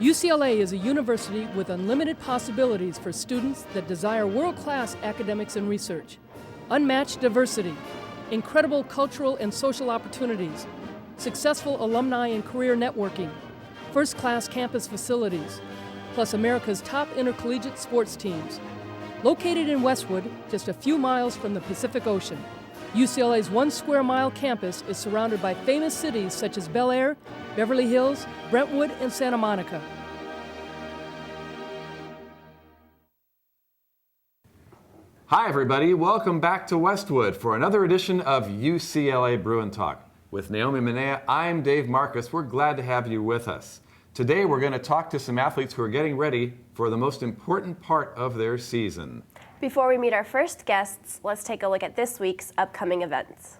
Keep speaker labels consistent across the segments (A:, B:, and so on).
A: UCLA is a university with unlimited possibilities for students that desire world-class academics and research, unmatched diversity, incredible cultural and social opportunities, successful alumni and career networking, first-class campus facilities, plus America's top intercollegiate sports teams. Located in Westwood, just a few miles from the Pacific Ocean, UCLA's 1 square mile campus is surrounded by famous cities such as Bel Air, Beverly Hills, Brentwood, and Santa Monica.
B: Hi everybody, welcome back to Westwood for another edition of UCLA Bruin Talk. With Naomi Minea, I'm Dave Marcus. We're glad to have you with us. Today we're going to talk to some athletes who are getting ready for the most important part of their season.
C: Before we meet our first guests, let's take a look at this week's upcoming events.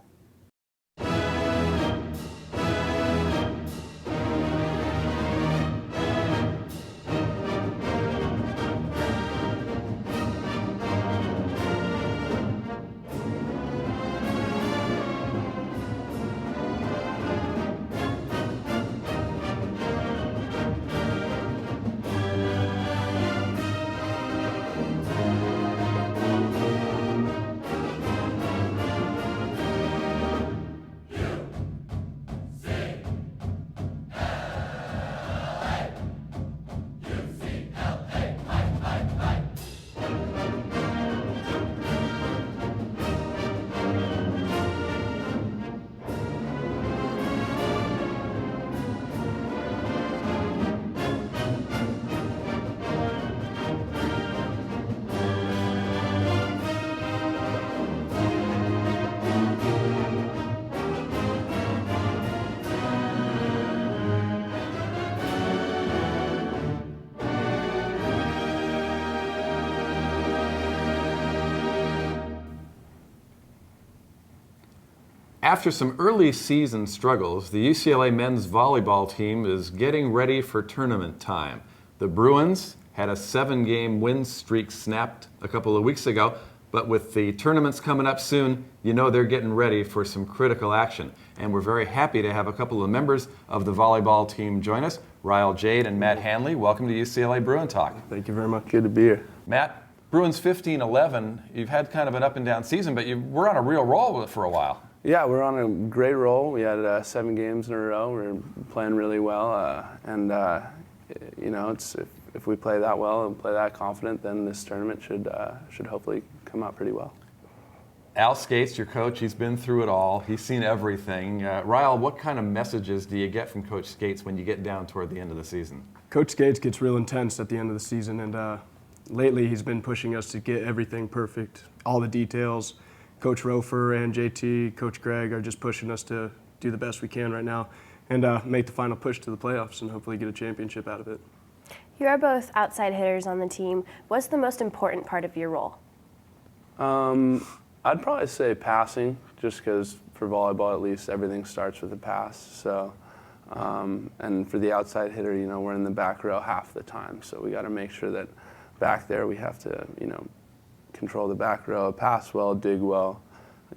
B: After some early season struggles, the UCLA men's volleyball team is getting ready for tournament time. The Bruins had a 7-game win streak snapped a couple of weeks ago, but with the tournaments coming up soon, you know they're getting ready for some critical action. And we're very happy to have a couple of members of the volleyball team join us, Ryal, Jagd, and Matt Hanley. Welcome to UCLA Bruin Talk.
D: Thank you very much. Good to be here.
B: Matt, Bruins 15-11, you've had kind of an up and down season, but you were on a real roll for a while.
D: Yeah, we're on a great roll. We had 7 games in a row. We're playing really well, you know, if we play that well and play that confident, then this tournament should hopefully come out pretty well.
B: Al Skates, your coach, he's been through it all. He's seen everything. Ryal, what kind of messages do you get from Coach Skates when you get down toward the end of the season?
E: Coach Skates gets real intense at the end of the season, and lately he's been pushing us to get everything perfect, all the details. Coach Rofer and JT, Coach Greg are just pushing us to do the best we can right now and make the final push to the playoffs and hopefully get a championship out of it.
C: You are both outside hitters on the team. What's the most important part of your role?
D: I'd probably say passing, just because for volleyball at least everything starts with a pass. So, and for the outside hitter, you know, we're in the back row half the time, so we got to make sure that back there we have to, you know, control the back row, pass well, dig well,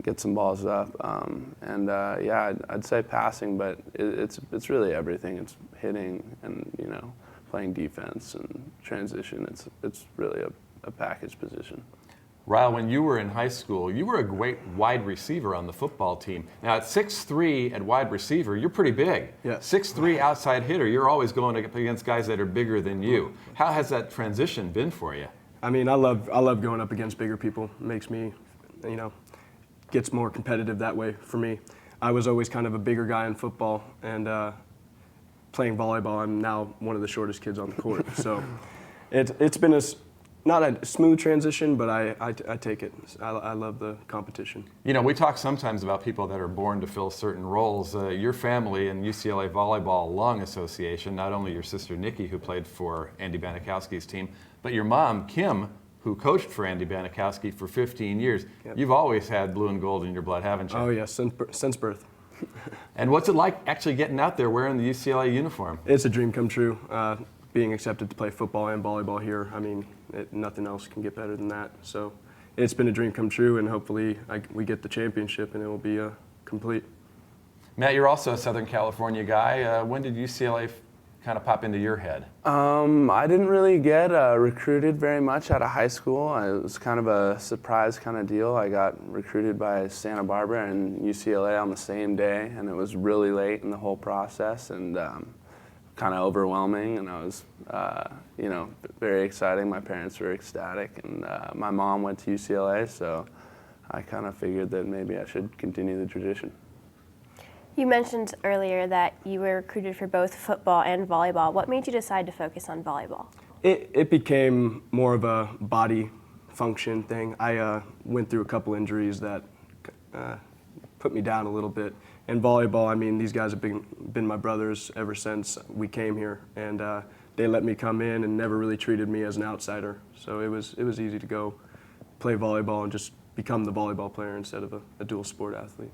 D: get some balls up, yeah, I'd say passing, but it's really everything. It's hitting and, you know, playing defense and transition. It's really a package position.
B: Ryal, when you were in high school, you were a great wide receiver on the football team. Now at 6'3" at wide receiver, you're pretty big.
E: Yeah.
B: 6'3" outside hitter, you're always going against guys that are bigger than you. How has that transition been for you?
E: I mean, I love going up against bigger people. It makes me, you know, gets more competitive that way for me. I was always kind of a bigger guy in football, and playing volleyball, I'm now one of the shortest kids on the court. So it's been not a smooth transition, but I take it. I love the competition.
B: You know, we talk sometimes about people that are born to fill certain roles. Your family and UCLA Volleyball Long Association, not only your sister Nikki, who played for Andy Banikowski's team, but your mom, Kim, who coached for Andy Banikowski for 15 years. Yep. You've always had blue and gold in your blood, haven't you?
E: Oh, yeah, since birth.
B: And what's it like actually getting out there wearing the UCLA uniform?
E: It's a dream come true. Being accepted to play football and volleyball here, I mean, nothing else can get better than that. So it's been a dream come true, and hopefully we get the championship and it will be complete.
B: Matt, you're also a Southern California guy. When did UCLA kind of pop into your head?
D: I didn't really get recruited very much out of high school. It was kind of a surprise kind of deal. I got recruited by Santa Barbara and UCLA on the same day, and it was really late in the whole process and kind of overwhelming. And I was, very exciting. My parents were ecstatic, and my mom went to UCLA, so I kind of figured that maybe I should continue the tradition.
C: You mentioned earlier that you were recruited for both football and volleyball. What made you decide to focus on volleyball?
E: It became more of a body function thing. I went through a couple injuries that put me down a little bit. And volleyball, I mean, these guys have been my brothers ever since we came here, and they let me come in and never really treated me as an outsider. So it was easy to go play volleyball and just become the volleyball player instead of a dual sport athlete.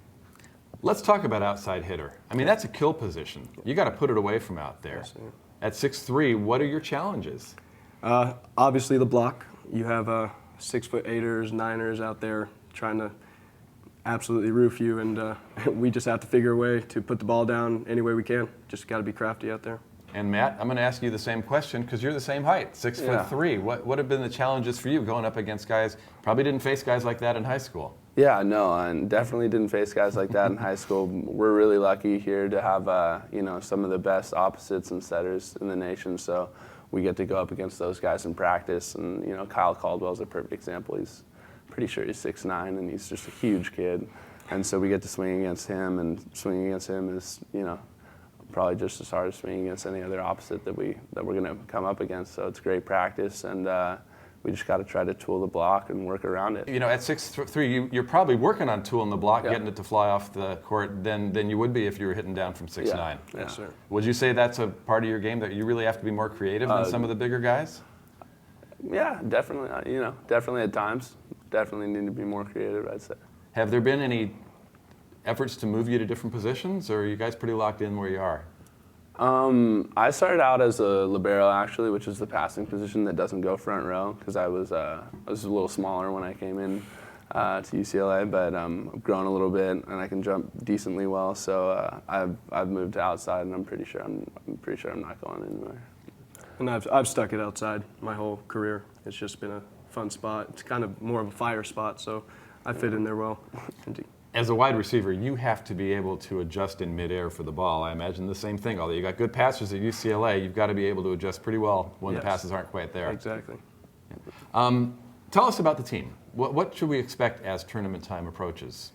B: Let's talk about outside hitter. I mean, that's a kill position. You got to put it away from out there.
E: Yes, yeah.
B: At 6'3", what are your challenges?
E: Obviously the block. You have 6'8"ers, 9'ers out there trying to absolutely roof you, and we just have to figure a way to put the ball down any way we can. Just got to be crafty out there.
B: And Matt, I'm going to ask you the same question because you're the same height, 6'3".
D: Yeah.
B: What have been the challenges for you going up against guys? Probably didn't face guys like that in high school.
D: Yeah, no, and definitely didn't face guys like that in high school. We're really lucky here to have, some of the best opposites and setters in the nation. So we get to go up against those guys in practice. And Kyle Caldwell's a perfect example. He's pretty sure he's 6'9", and he's just a huge kid. And so we get to swing against him, and swinging against him is, probably just as hard as swinging against any other opposite that we're going to come up against. So it's great practice, and we just got to try to tool the block and work around it.
B: At 6'3", you're probably working on tooling the block, getting it to fly off the court than you would be if you were hitting down from 6'9".
D: Yeah.
E: Yes, sir.
B: Would you say that's a part of your game that you really have to be more creative than some of the bigger guys?
D: Yeah, definitely. Definitely at times. Definitely need to be more creative, I'd say.
B: Have there been any efforts to move you to different positions, or are you guys pretty locked in where you are?
D: I started out as a libero, actually, which is the passing position that doesn't go front row, because I was a little smaller when I came in to UCLA, but I've grown a little bit and I can jump decently well. So I've moved to outside, and I'm pretty sure I'm not going anywhere.
E: And I've stuck it outside my whole career. It's just been a fun spot. It's kind of more of a fire spot, so I fit in there well.
B: As a wide receiver, you have to be able to adjust in midair for the ball. I imagine the same thing. Although you got good passers at UCLA, you've got to be able to adjust pretty well when the passes aren't quite there.
E: Exactly.
B: Tell us about the team. What should we expect as tournament time approaches?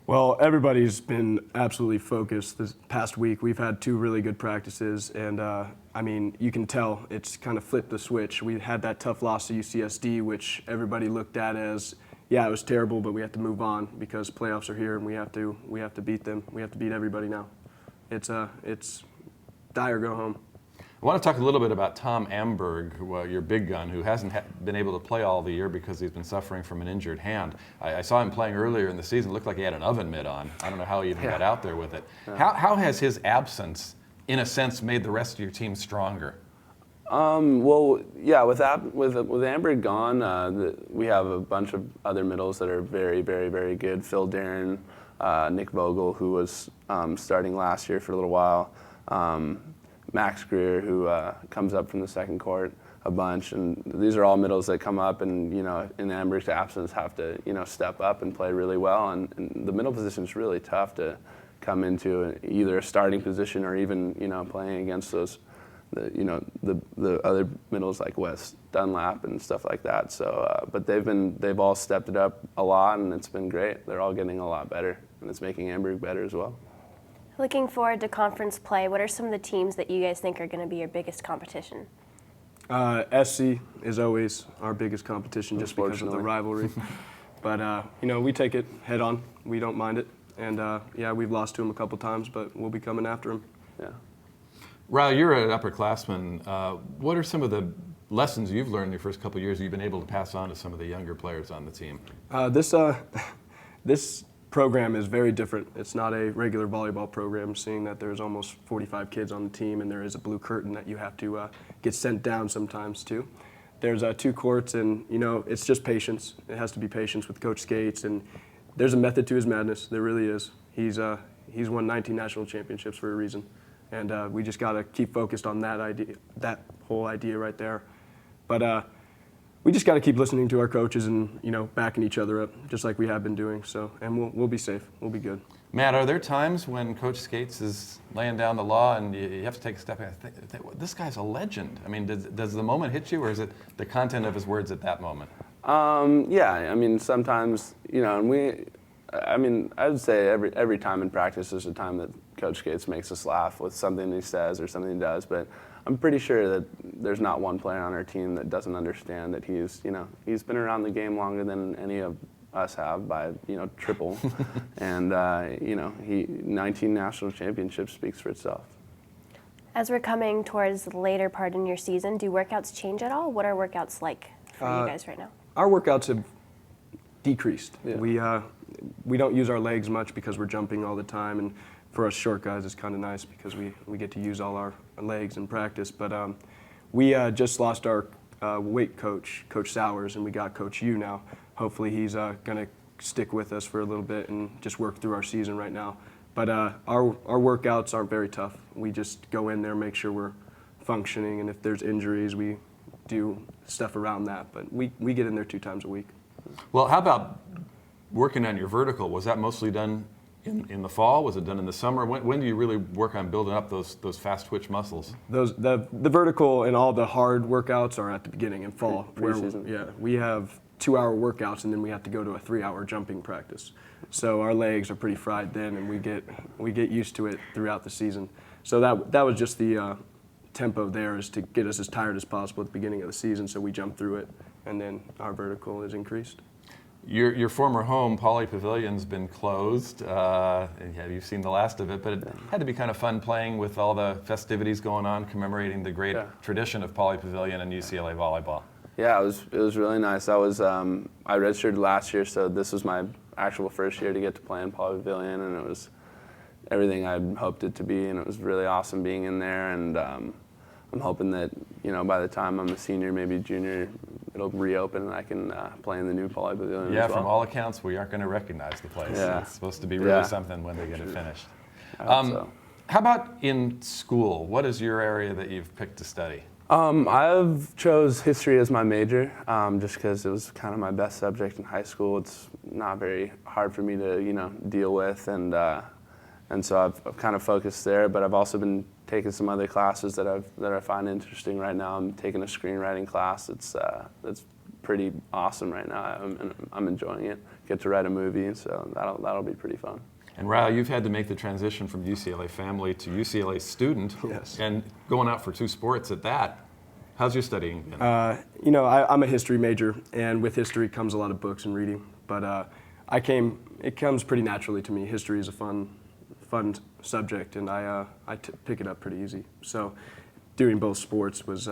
E: Well, everybody's been absolutely focused this past week. We've had 2 really good practices, and you can tell it's kind of flipped the switch. We had that tough loss to UCSD, which everybody looked at as, yeah, it was terrible, but we have to move on because playoffs are here, and we have to beat them. We have to beat everybody now. It's die or go home.
B: I want to talk a little bit about Tom Amberg, your big gun, who hasn't been able to play all the year because he's been suffering from an injured hand. I saw him playing earlier in the season. It looked like he had an oven mitt on. I don't know how he even got out there with it. Yeah. How has his absence, in a sense, made the rest of your team stronger?
D: Well, yeah, with Amberg gone, we have a bunch of other middles that are very, very, very good. Phil Darren, Nick Vogel, who was starting last year for a little while. Max Greer, who comes up from the second court a bunch, and these are all middles that come up and, in Amberg's absence have to, step up and play really well, and the middle position is really tough to come into either a starting position or even, playing against those, the other middles like Wes Dunlap and stuff like that. So, but they've all stepped it up a lot, and it's been great. They're all getting a lot better, and it's making Amberg better as well.
C: Looking forward to conference play, what are some of the teams that you guys think are going to be your biggest competition?
E: SC is always our biggest competition just because of the rivalry. But, we take it head on. We don't mind it. And, we've lost to them a couple times, but we'll be coming after them. Yeah.
B: Ryal, you're an upperclassman. What are some of the lessons you've learned in your first couple of years you've been able to pass on to some of the younger players on the team?
E: This program is very different. It's not a regular volleyball program, seeing that there's almost 45 kids on the team and there is a blue curtain that you have to get sent down sometimes too. There's 2 courts, and it's just patience. It has to be patience with Coach Skates, and there's a method to his madness. There really is. He's won 19 national championships for a reason, And we just got to keep focused on that whole idea right there. But we just got to keep listening to our coaches and, backing each other up, just like we have been doing. So, and we'll be safe. We'll be good.
B: Matt, are there times when Coach Skates is laying down the law and you have to take a step back and think, this guy's a legend? I mean, does the moment hit you, or is it the content of his words at that moment?
D: Yeah, I mean, sometimes, and I would say every time in practice is a time that Coach Skates makes us laugh with something he says or something he does, but I'm pretty sure that there's not one player on our team that doesn't understand that he's been around the game longer than any of us have by, triple. And, 19 national championships speaks for itself.
C: As we're coming towards the later part in your season, do workouts change at all? What are workouts like for you guys right now?
E: Our workouts have decreased.
D: Yeah.
E: We don't use our legs much because we're jumping all the time, and for us short guys it's kind of nice because we get to use all our legs in practice. But we just lost our weight coach, Coach Sowers, and we got Coach Yu now. Hopefully he's going to stick with us for a little bit and just work through our season right now. But our workouts aren't very tough. We just go in there, make sure we're functioning, and if there's injuries, we do stuff around that. But we get in there 2 times a week.
B: Well, how about working on your vertical? Was that mostly done in the fall? Was it done in the summer? When do you really work on building up those fast twitch muscles?
E: The vertical and all the hard workouts are at the beginning in fall.
D: Pre-season.
E: We have 2-hour workouts, and then we have to go to a 3-hour jumping practice. So our legs are pretty fried then, and we get used to it throughout the season. So that was just the tempo there, is to get us as tired as possible at the beginning of the season, so we jump through it, and then our vertical is increased.
B: Your former home, Pauley Pavilion's been closed. You've seen the last of it, but it had to be kind of fun playing with all the festivities going on, commemorating the great tradition of Pauley Pavilion and UCLA volleyball. Yeah,
D: it was really nice. I redshirted last year, so this was my actual first year to get to play in Pauley Pavilion, and it was everything I'd hoped it to be, and it was really awesome being in there. And I'm hoping that by the time I'm a senior, maybe junior, it'll reopen and I can play in the new Pauley Pavilion.
B: Yeah,
D: as well.
B: from all accounts, we aren't going to recognize the place.
D: Yeah.
B: It's supposed to be really something when they get it finished.
D: So.
B: How about in school? What is your area that you've picked to study?
D: I've chose history as my major, just because it was kind of my best subject in high school. It's not very hard for me to deal with, and so I've kind of focused there. But I've also been taking some other classes that I find interesting right now. I'm taking a screenwriting class. That's pretty awesome right now. I'm enjoying it. Get to write a movie, and so that'll be pretty fun.
B: And Ryal, you've had to make the transition from UCLA family to UCLA student,
E: yes, and
B: going out for 2 sports at that. How's your studying been?
E: I'm a history major, and with history comes a lot of books and reading. But it comes pretty naturally to me. History is a fun subject, and I pick it up pretty easy. So doing both sports was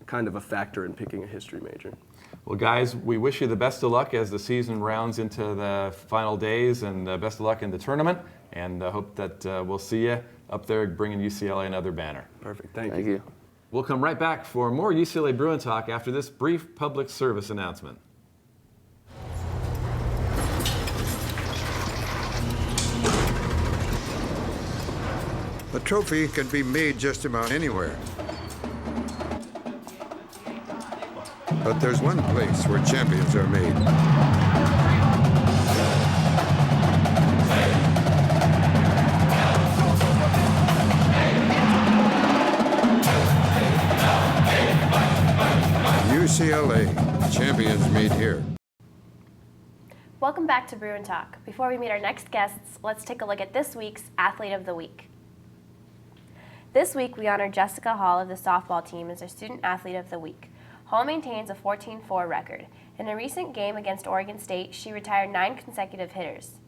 E: kind of a factor in picking a history major.
B: Well, guys, we wish you the best of luck as the season rounds into the final days, and best of luck in the tournament, and I hope that we'll see you up there bringing UCLA another banner.
E: Perfect. Thank
D: you.
B: We'll come right back for more UCLA Bruin Talk after this brief public service announcement.
F: A trophy can be made just about anywhere. But there's one place where champions are made. UCLA, champions made here.
C: Welcome back to Bruin Talk. Before we meet our next guests, let's take a look at this week's Athlete of the Week. This week, we honor Jessica Hall of the softball team as our Student Athlete of the Week. Hall maintains a 14-4 record. In a recent game against Oregon State, she retired 9 consecutive hitters.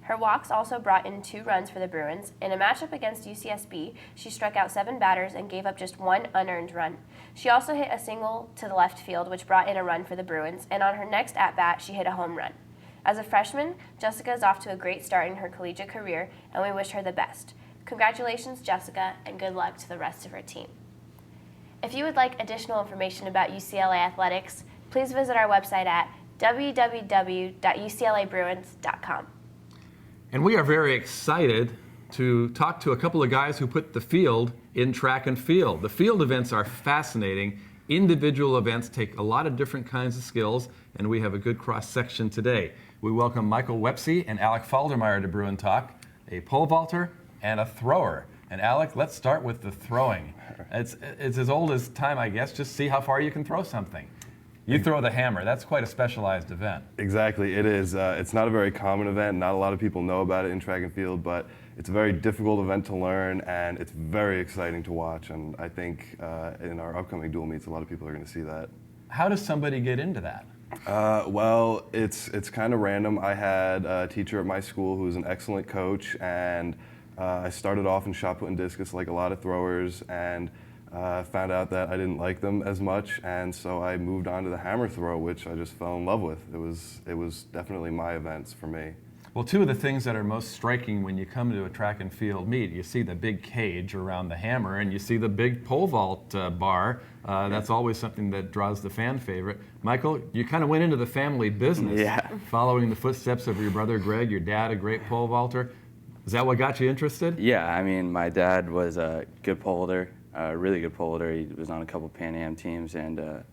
C: Her walks also brought in 2 runs for the Bruins. In a matchup against UCSB, she struck out 7 batters and gave up just 1 unearned run. She also hit a single to the left field, which brought in a run for the Bruins, and on her next at-bat, she hit a home run. As a freshman, Jessica is off to a great start in her collegiate career, and we wish her the best. Congratulations, Jessica, and good luck to the rest of her team. If you would like additional information about UCLA Athletics, please visit our website at www.uclabruins.com.
B: And we are very excited to talk to a couple of guys who put the field in track and field. The field events are fascinating. Individual events take a lot of different kinds of skills, and we have a good cross-section today. We welcome Michael Woepse and Alec Faldermeyer to Bruin Talk, a pole vaulter and a thrower. And Alec, let's start with the throwing. It's as old as time, I guess. Just see how far you can throw something. You throw the hammer. That's quite a specialized event.
G: Exactly, it is. It's not a very common event. Not a lot of people know about it in track and field, but it's a very difficult event to learn, and it's very exciting to watch. And I think in our upcoming dual meets, a lot of people are going to see that.
B: How does somebody get into that?
G: Well, it's kind of random. I had a teacher at my school who was an excellent coach, and I started off in shot put and discus like a lot of throwers, and found out that I didn't like them as much, and so I moved on to the hammer throw, which I just fell in love with. It was definitely my events for me.
B: Well, two of the things that are most striking when you come to a track and field meet, you see the big cage around the hammer, and you see the big pole vault bar. That's always something that draws the fan favorite. Michael, you kind of went into the family business, following the footsteps of your brother Greg, your dad, a great pole vaulter. Is that what got you interested?
H: Yeah, I mean, my dad was a good pole vaulter. Really good pole vaulter. He was on a couple Pan Am teams and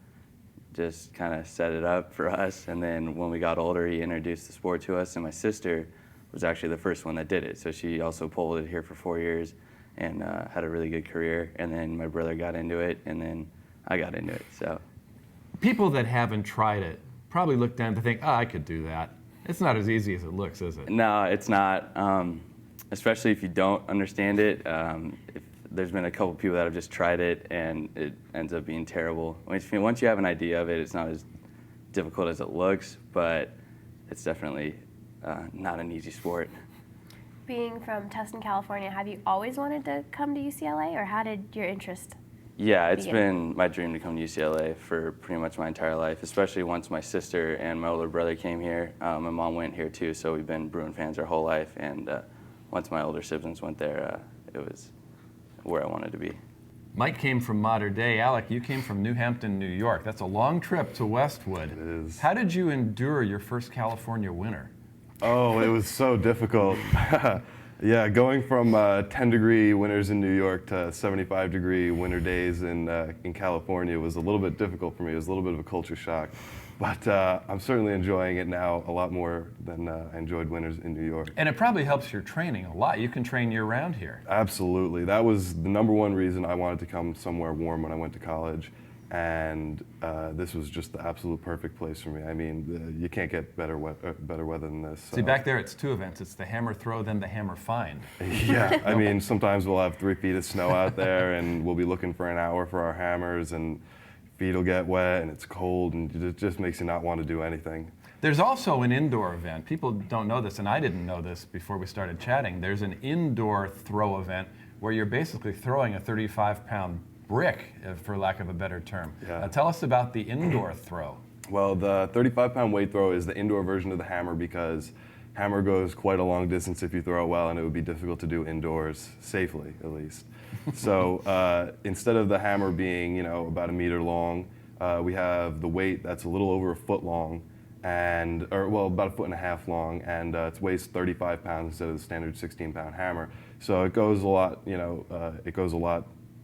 H: just kind of set it up for us. And then when we got older, he introduced the sport to us. And my sister was actually the first one that did it. So she also pole vaulted here for 4 years and had a really good career. And then my brother got into it, and then I got into it. So
B: people that haven't tried it probably look down to think, oh, I could do that. It's not as easy as it looks, is it?
H: No, it's not. Especially if you don't understand it. There's been a couple people that have just tried it, and it ends up being terrible. Once you have an idea of it, it's not as difficult as it looks, but it's definitely not an easy sport.
C: Being from Tustin, California, have you always wanted to come to UCLA, or how did your interest
H: Yeah, it's
C: begin?
H: been my dream to come to UCLA for pretty much my entire life, especially once my sister and my older brother came here. My mom went here too, so we've been Bruin fans our whole life, and once my older siblings went there, it was where I wanted to be.
B: Mike came from Mater Dei. Alec, you came from New Hampton, New York. That's a long trip to Westwood.
G: It is.
B: How did you endure your first California winter?
G: Oh, it was so difficult. Yeah, going from 10-degree winters in New York to 75-degree winter days in California was a little bit difficult for me. It was a little bit of a culture shock. But I'm certainly enjoying it now a lot more than I enjoyed winters in New York.
B: And it probably helps your training a lot. You can train year-round here.
G: Absolutely. That was the number one reason I wanted to come somewhere warm when I went to college. And this was just the absolute perfect place for me. I mean, you can't get better weather than this.
B: See, back there it's two events. It's the hammer throw, then the hammer find.
G: Yeah, I mean, sometimes we'll have 3 feet of snow out there, and we'll be looking for an hour for our hammers, and feet will get wet, and it's cold, and it just makes you not want to do anything.
B: There's also an indoor event. People don't know this, and I didn't know this before we started chatting. There's an indoor throw event where you're basically throwing a 35-pound brick, for lack of a better term.
G: Yeah.
B: Tell us about the indoor throw.
G: Well, the 35-pound weight throw is the indoor version of the hammer because hammer goes quite a long distance if you throw it well, and it would be difficult to do indoors, safely at least. So instead of the hammer being, about 1 meter long, we have the weight that's a little over 1 foot long, about 1.5 feet long, and it weighs 35 pounds instead of the standard 16-pound hammer. So it goes a lot,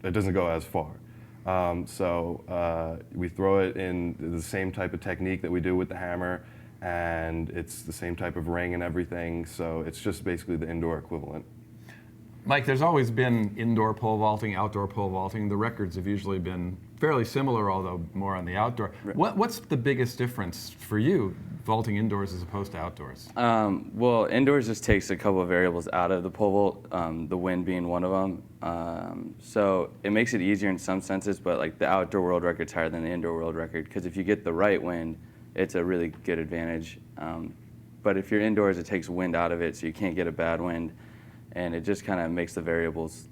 G: it doesn't go as far. We throw it in the same type of technique that we do with the hammer, and it's the same type of ring and everything, so it's just basically the indoor equivalent.
B: Mike, there's always been indoor pole vaulting, outdoor pole vaulting. The records have usually been fairly similar, although more on the outdoor.
H: Right.
B: What's the biggest difference for you, vaulting indoors as opposed to outdoors?
H: Well, indoors just takes a couple of variables out of the pole vault, the wind being one of them. So it makes it easier in some senses, but like the outdoor world record's higher than the indoor world record, because if you get the right wind, it's a really good advantage. But if you're indoors, it takes wind out of it, so you can't get a bad wind. And it just kind of makes the variables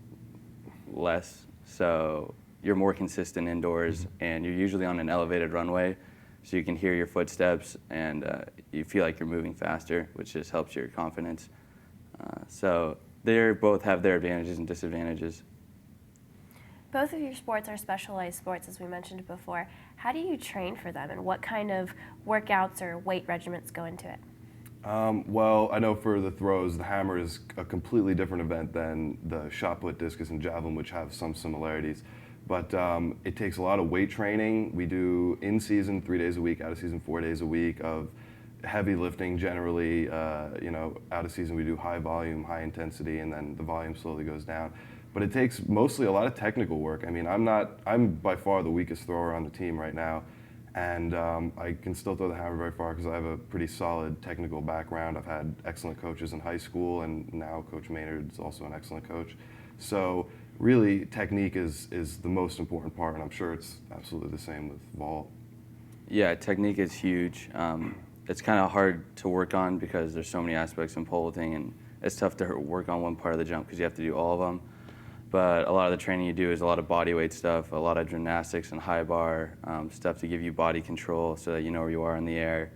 H: less. So you're more consistent indoors, and you're usually on an elevated runway, so you can hear your footsteps, and you feel like you're moving faster, which just helps your confidence. So they both have their advantages and disadvantages.
C: Both of your sports are specialized sports, as we mentioned before. How do you train for them, and what kind of workouts or weight regimens go into it?
G: Well, I know for the throws, the hammer is a completely different event than the shot put, discus, and javelin, which have some similarities. But it takes a lot of weight training. We do in season 3 days a week, out of season 4 days a week of heavy lifting generally. Out of season we do high volume, high intensity, and then the volume slowly goes down. But it takes mostly a lot of technical work. I mean, I'm by far the weakest thrower on the team right now. And I can still throw the hammer very far because I have a pretty solid technical background. I've had excellent coaches in high school, and now Coach Maynard is also an excellent coach. So really, technique is the most important part, and I'm sure it's absolutely the same with vault.
H: Yeah, technique is huge. It's kind of hard to work on because there's so many aspects in pole vaulting, and it's tough to work on one part of the jump because you have to do all of them. But a lot of the training you do is a lot of body weight stuff, a lot of gymnastics and high bar, stuff to give you body control so that you know where you are in the air.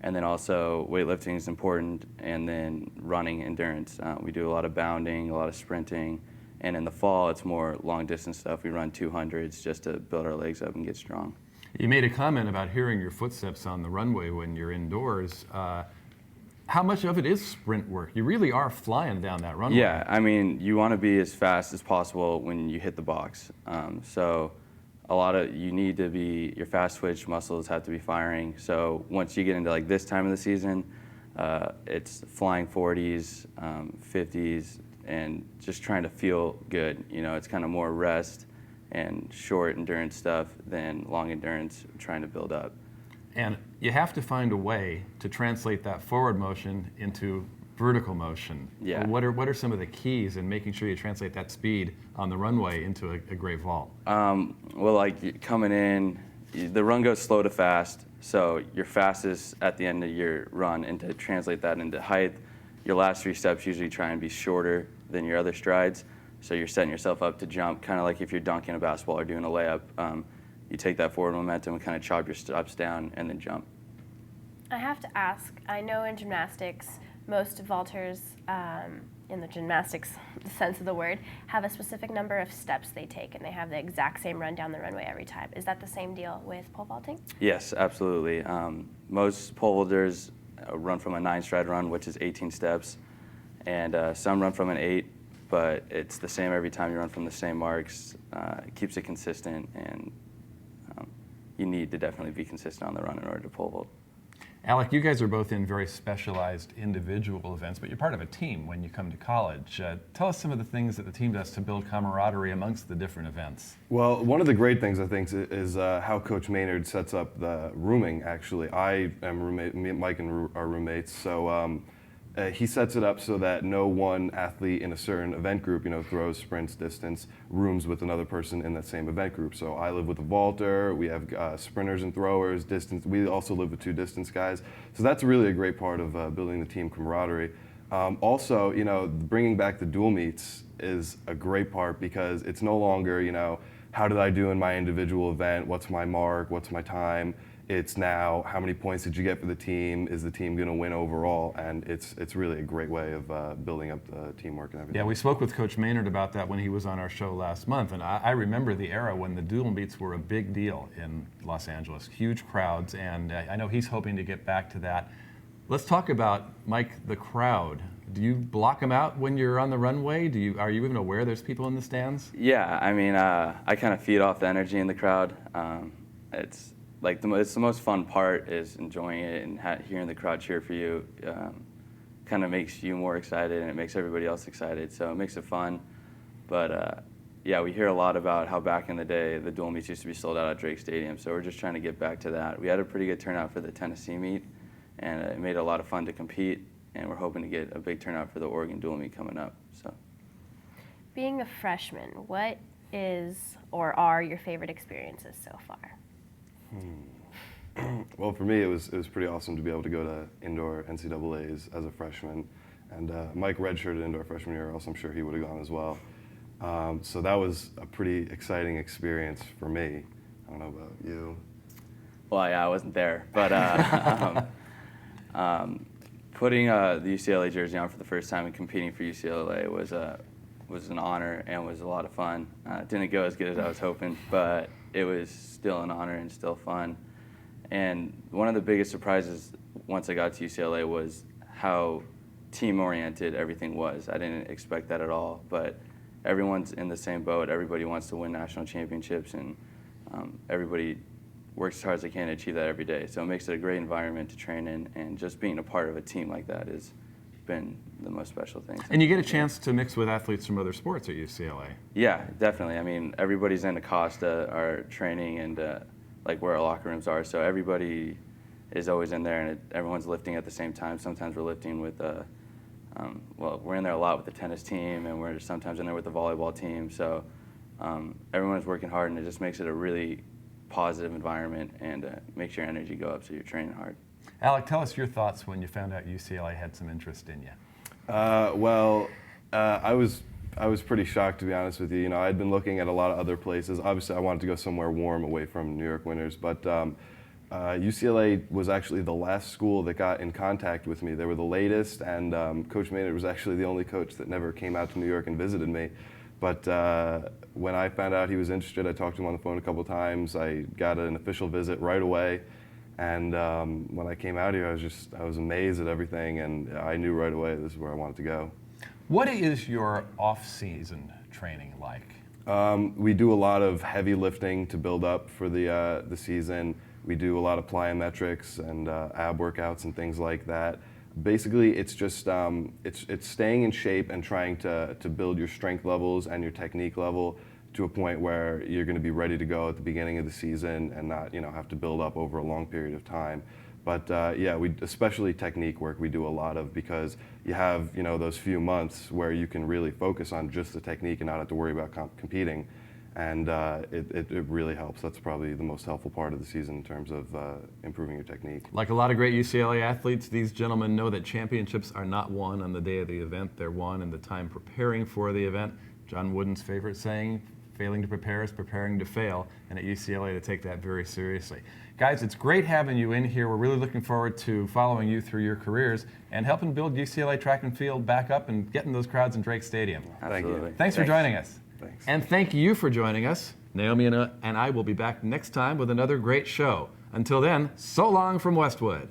H: And then also weightlifting is important, and then running endurance. We do a lot of bounding, a lot of sprinting, and in the fall it's more long distance stuff. We run 200s just to build our legs up and get strong.
B: You made a comment about hearing your footsteps on the runway when you're indoors. How much of it is sprint work? You really are flying down that runway.
H: Yeah, I mean, you want to be as fast as possible when you hit the box. So you need to be, your fast twitch muscles have to be firing. So once you get into like this time of the season, it's flying 40s, 50s, and just trying to feel good. You know, it's kind of more rest and short endurance stuff than long endurance trying to build up.
B: And you have to find a way to translate that forward motion into vertical motion.
H: Yeah.
B: What are some of the keys in making sure you translate that speed on the runway into a great vault?
H: Well, like coming in, the run goes slow to fast, so your fastest at the end of your run, and to translate that into height, your last 3 steps usually try and be shorter than your other strides, so you're setting yourself up to jump, kind of like if you're dunking a basketball or doing a layup. You take that forward momentum and kind of chop your steps down and then jump.
C: I have to ask, I know in gymnastics, most vaulters, in the gymnastics sense of the word, have a specific number of steps they take, and they have the exact same run down the runway every time. Is that the same deal with pole vaulting?
H: Yes, absolutely. Most pole vaulters run from a 9-stride run, which is 18 steps, and some run from an 8, but it's the same every time. You run from the same marks. It keeps it consistent, and you need to definitely be consistent on the run in order to pole vault.
B: Alec, you guys are both in very specialized individual events, but you're part of a team when you come to college. Tell us some of the things that the team does to build camaraderie amongst the different events.
G: Well, one of the great things, I think, is how Coach Maynard sets up the rooming, actually. I am roommate, me and Mike are roommates, so he sets it up so that no one athlete in a certain event group, throws, sprints, distance, rooms with another person in that same event group. So I live with a vaulter, we have sprinters and throwers, distance. We also live with 2 distance guys. So that's really a great part of building the team camaraderie. Also, bringing back the dual meets is a great part because it's no longer, how did I do in my individual event? What's my mark? What's my time? It's now, how many points did you get for the team? Is the team going to win overall? And it's really a great way of building up the teamwork and everything.
B: Yeah, we spoke with Coach Maynard about that when he was on our show last month, and I remember the era when the dual meets were a big deal in Los Angeles, huge crowds, and I know he's hoping to get back to that. Let's talk about, Mike, the crowd. Do you block them out when you're on the runway? Are you even aware there's people in the stands?
H: Yeah, I mean, I kind of feed off the energy in the crowd. It's the most fun part is enjoying it and hearing the crowd cheer for you. Kind of makes you more excited, and it makes everybody else excited, so it makes it fun. But yeah, we hear a lot about how back in the day the dual meets used to be sold out at Drake Stadium, so we're just trying to get back to that. We had a pretty good turnout for the Tennessee meet, and it made it a lot of fun to compete, and we're hoping to get a big turnout for the Oregon dual meet coming up. So,
C: being a freshman, what is or are your favorite experiences so far?
G: Well, for me, it was pretty awesome to be able to go to indoor NCAAs as a freshman. And Mike redshirted indoor freshman year, or else I'm sure he would have gone as well. So that was a pretty exciting experience for me. I don't know about you.
H: Well, yeah, I wasn't there, but putting the UCLA jersey on for the first time and competing for UCLA was an honor and was a lot of fun. It didn't go as good as I was hoping, but it was still an honor and still fun. And one of the biggest surprises once I got to UCLA was how team-oriented everything was. I didn't expect that at all, but everyone's in the same boat. Everybody wants to win national championships, and everybody works as hard as they can to achieve that every day. So it makes it a great environment to train in, and just being a part of a team like that has been the most special thing.
B: And you get a chance to mix with athletes from other sports at UCLA.
H: Yeah, definitely. I mean, everybody's in Acosta, our training, and like where our locker rooms are. So everybody is always in there, and everyone's lifting at the same time. Sometimes we're lifting with, well, we're in there a lot with the tennis team, and we're sometimes in there with the volleyball team. So everyone's working hard, and it just makes it a really positive environment and makes your energy go up, so you're training hard.
B: Alec, tell us your thoughts when you found out UCLA had some interest in you.
G: Well, I was pretty shocked, to be honest with you. You know, I'd been looking at a lot of other places. Obviously, I wanted to go somewhere warm away from New York winters, but UCLA was actually the last school that got in contact with me. They were the latest, and Coach Maynard was actually the only coach that never came out to New York and visited me. But when I found out he was interested, I talked to him on the phone a couple times. I got an official visit right away. And when I came out here, I was amazed at everything, and I knew right away this is where I wanted to go.
B: What is your off-season training like?
G: We do a lot of heavy lifting to build up for the season. We do a lot of plyometrics and ab workouts and things like that. Basically, it's just it's staying in shape and trying to build your strength levels and your technique level to a point where you're going to be ready to go at the beginning of the season and not, you know, have to build up over a long period of time. But yeah, we especially technique work we do a lot of, because you have, you know, those few months where you can really focus on just the technique and not have to worry about competing, and it really helps. That's probably the most helpful part of the season in terms of improving your technique.
B: Like a lot of great UCLA athletes, these gentlemen know that championships are not won on the day of the event. They're won in the time preparing for the event. John Wooden's favorite saying, failing to prepare is preparing to fail, and at UCLA they take that very seriously. Guys, it's great having you in here. We're really looking forward to following you through your careers and helping build UCLA track and field back up and getting those crowds in Drake Stadium.
H: Absolutely.
B: Thanks for joining us.
G: Thanks.
B: And thank you for joining us. Naomi and I will be back next time with another great show. Until then, so long from Westwood.